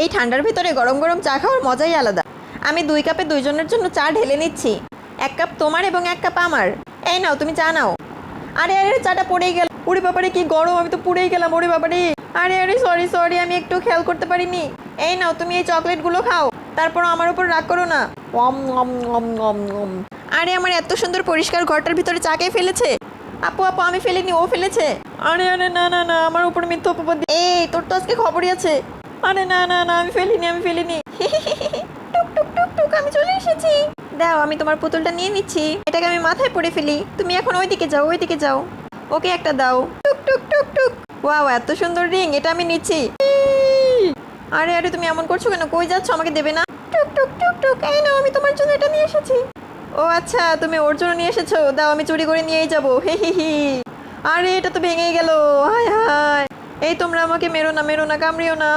এই ঠান্ডার ভিতরে গরম গরম চা খাওয়ার মজাই আলাদা। আমি 2 কাপে 2 জনের জন্য চা ঢেলে নিচ্ছি। 1 কাপ তোমার এবং 1 কাপ আমার। এই নাও, তুমি চা নাও। আরে আরে, চাটা পড়েই গেল। ওরে বাবারে, কি গরম, আমি তো পুড়েই গেলাম। ওরে বাবারে, আরে আরে, সরি সরি, আমি একটু খেয়াল করতে পারিনি। এই নাও, তুমি এই চকলেটগুলো খাও, তারপর আমার উপর রাগ করো না। ওম ওম ওম ওম ওম। আরে, আমার এত সুন্দর পরিষ্কার ঘরটার ভিতরে চা কে ফেলেছে? আপু আপু, আমি ফেলিনি, ও ফেলেছে। আরে আরে, না না না, আমার উপর মিথ্যা অপবাদ। এই, তোর তো আজকে খবরই আছে। আরে না না না, আমি ফেলিনি, আমি ফেলিনি। টুক টুক টুক টুক, আমি চলে এসেছি। দাও, আমি তোমার পুতুলটা নিয়ে নিচ্ছি। এটাকে আমি মাথায় পরে ফেলি। তুমি এখন ওইদিকে যাও, ওইদিকে যাও। ওকে একটা দাও। টুক টুক টুক টুক। ওয়াও, এত সুন্দর রিং, এটা আমি নিচ্ছি। আরে আরে, তুমি এমন করছো কেন? কই যাচ্ছ? আমাকে দেবে না? টুক টুক টুক টুক, এই নাও, আমি তোমার জন্য এটা নিয়ে এসেছি। ও আচ্ছা, তুমি ওর জন্য নিয়ে এসেছো। দাও, আমি চুরি করে নিয়েই যাবো। হে হি হি। আরে, এটা তো ভেঙেই গেল। হায় হায়। এই, তোমরা আমাকে মেরো না, মেরো না, কামড়িও না।